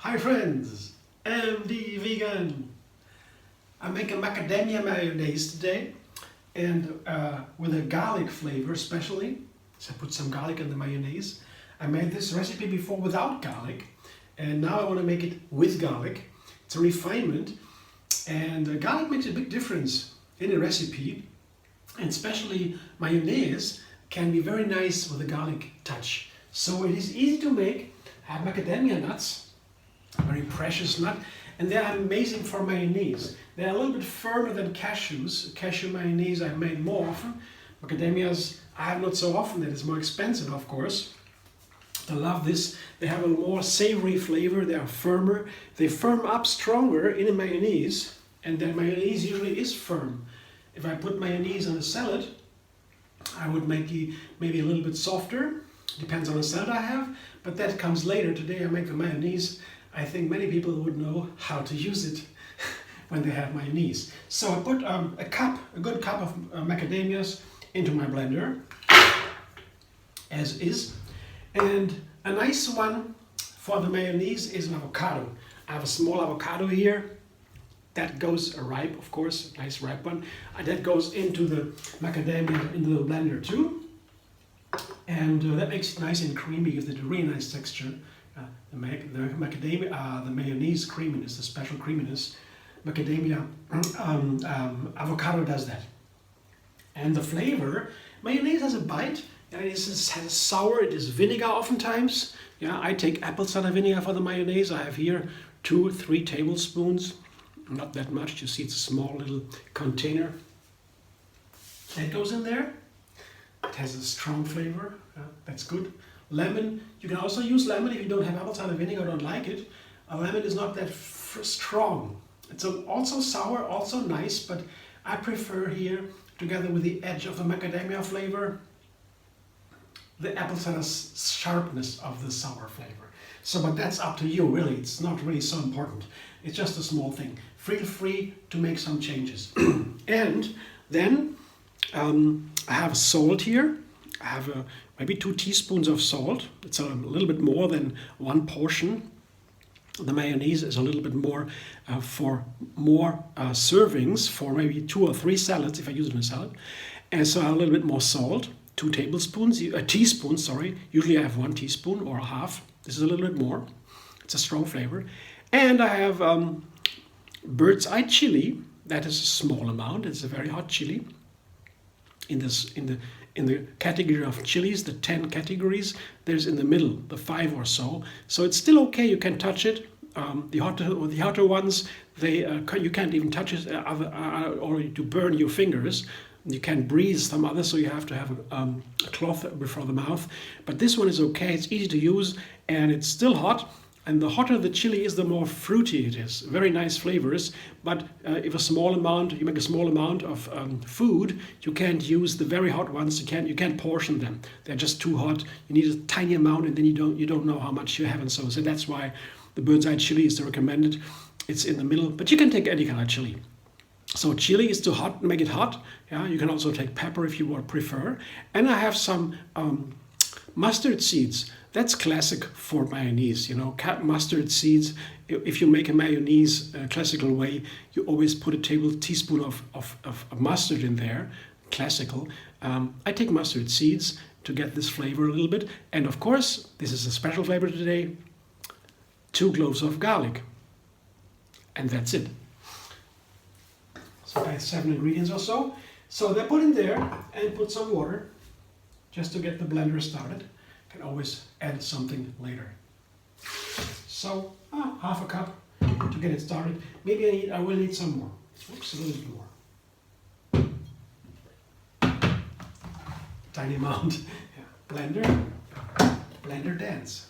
Hi friends, MD Vegan. I make a macadamia mayonnaise today and with a garlic flavor especially. So I put some garlic in the mayonnaise. I made this recipe before without garlic and now I want to make it with garlic. It's a refinement and garlic makes a big difference in a recipe, and especially mayonnaise can be very nice with a garlic touch. So it is easy to make. I have macadamia nuts, a very precious nut, and they are amazing for mayonnaise. They are a little bit firmer than cashews. Cashew mayonnaise I've made more often. Macadamias I have not so often, that is more expensive of course. I love this. They have a more savory flavor, they are firmer. They firm up stronger in a mayonnaise, and the mayonnaise usually is firm. If I put mayonnaise on a salad, I would make it maybe a little bit softer. Depends on the salad I have, but that comes later. Today I make the mayonnaise. I think many people would know how to use it when they have mayonnaise. So I put a good cup of macadamias into my blender, as is. And a nice one for the mayonnaise is an avocado. I have a small avocado here. That goes ripe, of course, a nice ripe one. That goes into the macadamia, into the blender too. And that makes it nice and creamy, gives it a really nice texture. The macadamia, the mayonnaise creaminess, the special creaminess, macadamia avocado does that. And the flavor, mayonnaise has a bite. It has sour, it is vinegar oftentimes. Yeah, I take apple cider vinegar for the mayonnaise. I have here 2-3 tablespoons. Not that much, you see it's a small little container. That goes in there. It has a strong flavor, that's good. Lemon, you can also use lemon if you don't have apple cider vinegar or don't like it. A lemon is not that strong. It's also sour, also nice, but I prefer here, together with the edge of the macadamia flavor, the apple cider sharpness of the sour flavor. So, but that's up to you, really. It's not really so important. It's just a small thing. Feel free to make some changes. And then I have salt here. I have maybe 2 teaspoons of salt. It's a little bit more than 1 portion. The mayonnaise is a little bit more for more servings, for maybe 2 or 3 salads if I use it in a salad. And so I have a little bit more salt, 2 tablespoons, a teaspoon, sorry. Usually I have 1 teaspoon or a half. This is a little bit more. It's a strong flavor. And I have bird's eye chili. That is a small amount. It's a very hot chili. In the category of chilies, the 10 categories, there's in the middle, the 5 or so. So it's still okay, you can touch it. The hotter ones, you can't even touch it or to burn your fingers. You can breathe some others, so you have to have a cloth before the mouth. But this one is okay, it's easy to use, and it's still hot. And the hotter the chili is, the more fruity it is. Very nice flavors, but if you make a small amount of food, you can't use the very hot ones. You can't portion them. They're just too hot. You need a tiny amount, and then you don't know how much you have, and so that's why the bird's eye chili is the recommended. It's in the middle, but you can take any kind of chili. So chili is too hot, make it hot. Yeah, you can also take pepper if you would prefer. And I have some mustard seeds. That's classic for mayonnaise, you know, mustard seeds. If you make a mayonnaise classical way, you always put a teaspoon of mustard in there, classical. I take mustard seeds to get this flavor a little bit. And of course, this is a special flavor today, 2 cloves of garlic. And that's it. So I have 7 ingredients or so. So they're put in there, and put some water just to get the blender started. Can always add something later. So half a cup to get it started. Maybe I will need some more. Oops, a little bit more. Tiny amount. Yeah. Blender dance.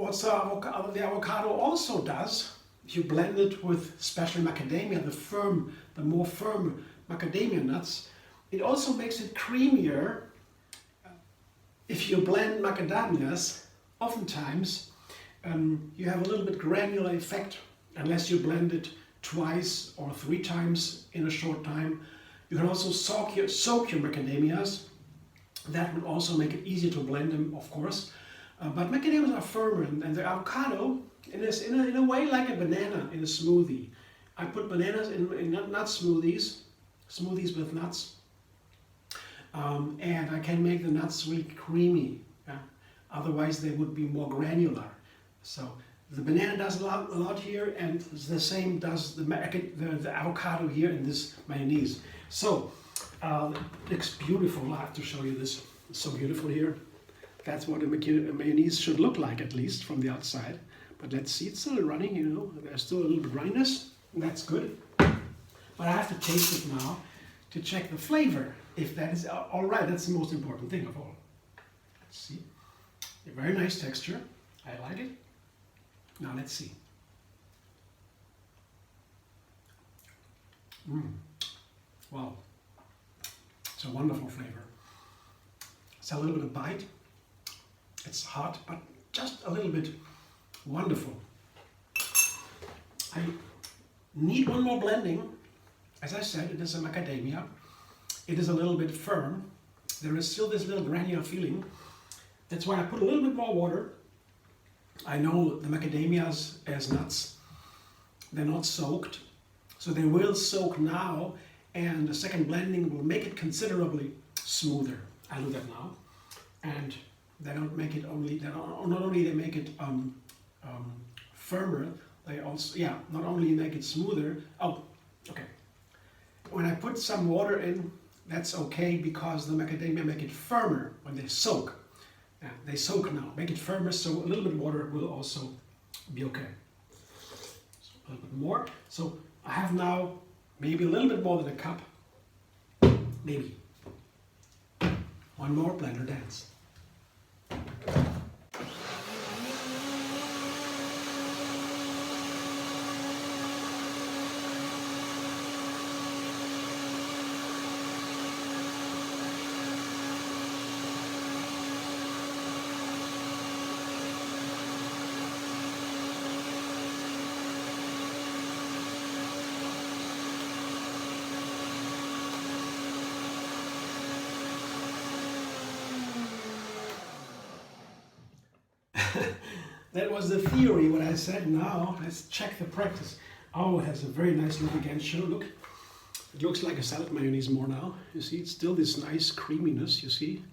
what the avocado also does, if you blend it with especially macadamia, the more firm macadamia nuts, it also makes it creamier. If you blend macadamias, oftentimes you have a little bit granular effect unless you blend it twice or 3 times in a short time. You can also soak your macadamias. That would also make it easier to blend them, of course. But macadamias are firmer, and the avocado is in a way like a banana in a smoothie. I put bananas in nut smoothies with nuts, and I can make the nuts really creamy. Otherwise, they would be more granular. So the banana does a lot here, and the same does the avocado here in this mayonnaise. So it looks beautiful. I have to show you this. It's so beautiful here. That's what a mayonnaise should look like, at least from the outside. But let's see, it's still running, you know. There's still a little bit runniness, and that's good. But I have to taste it now to check the flavor, if that is all right. That's the most important thing of all. Let's see. A very nice texture. I like it. Now let's see. Wow. It's a wonderful flavor. It's a little bit of bite. It's hot, but just a little bit wonderful. I need one more blending. As I said, it is a macadamia. It is a little bit firm. There is still this little granular feeling. That's why I put a little bit more water. I know the macadamias as nuts, they're not soaked, so they will soak now, and the second blending will make it considerably smoother. I'll do that now. And they don't make it only, not only they make it firmer, they also, not only make it smoother. Oh, okay. When I put some water in, that's okay, because the macadamia make it firmer when they soak. Yeah, they soak now, make it firmer, so a little bit of water will also be okay. So a little bit more. So I have now maybe a little bit more than a cup, maybe. One more blender dance. That was the theory, what I said. Now let's check the practice. Oh, it has a very nice look again. Look, it looks like a salad mayonnaise more now. You see, it's still this nice creaminess, you see.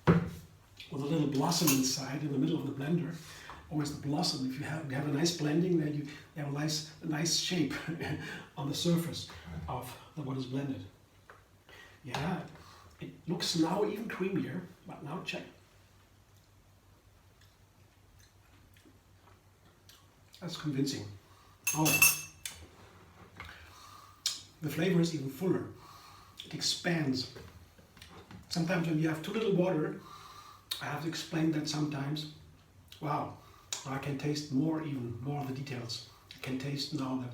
With a little blossom inside in the middle of the blender. Always the blossom. If you have a nice blending, then you have a nice shape on the surface of what is blended. Yeah, it looks now even creamier, but now check. That's convincing. Oh, the flavor is even fuller. It expands. Sometimes when you have too little water, I have to explain that sometimes. Wow, I can taste more of the details. I can taste now the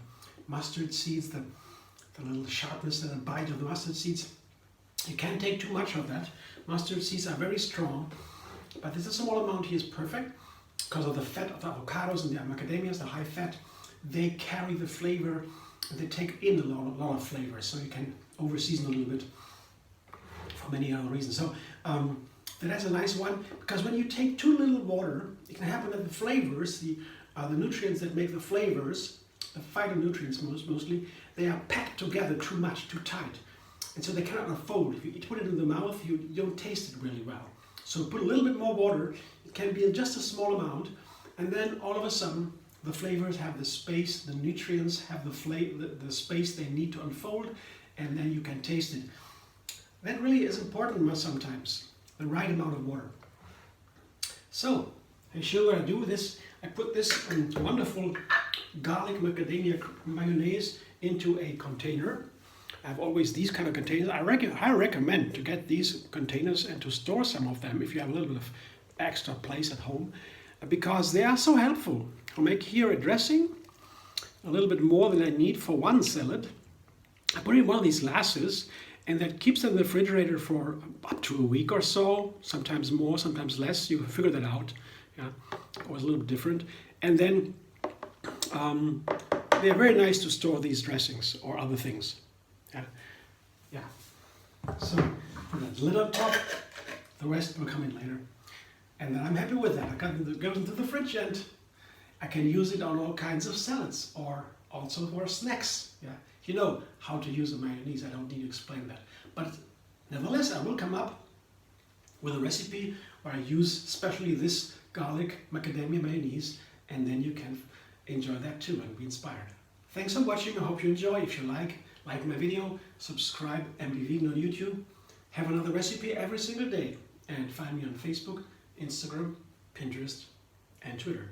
mustard seeds, the little sharpness and the bite of the mustard seeds. You can't take too much of that. Mustard seeds are very strong, but this small amount here is perfect. Because of the fat of the avocados and the macadamias, the high fat, they carry the flavor, they take in a lot of flavor, so you can over-season a little bit for many other reasons. So that's a nice one, because when you take too little water, it can happen that the flavors, the nutrients that make the flavors, the phytonutrients mostly, they are packed together too much, too tight, and so they cannot unfold. If you put it in the mouth, you don't taste it really well. So put a little bit more water. It can be just a small amount, and then all of a sudden the flavors have the space, the nutrients have the space they need to unfold, and then you can taste it. That really is important sometimes, the right amount of water. So I show you what I do with this. I put this wonderful garlic macadamia mayonnaise into a container. I have always these kind of containers. I recommend to get these containers and to store some of them if you have a little bit of extra place at home because they are so helpful. I'll make here a dressing, a little bit more than I need for one salad. I put it in one of these glasses, and that keeps them in the refrigerator for up to a week or so, sometimes more, sometimes less. You figure that out. Yeah, always a little bit different. And then they're very nice to store these dressings or other things. Yeah, yeah. So put that lid on top. The rest will come in later. And then I'm happy with that. I got it goes into the fridge, and I can use it on all kinds of salads or also for snacks. Yeah, you know how to use a mayonnaise. I don't need to explain that. But nevertheless, I will come up with a recipe where I use especially this garlic macadamia mayonnaise, and then you can enjoy that too and be inspired. Thanks for watching. I hope you enjoy. If you like my video, subscribe and be vegan on YouTube. Have another recipe every single day, and find me on Facebook, Instagram, Pinterest, and Twitter.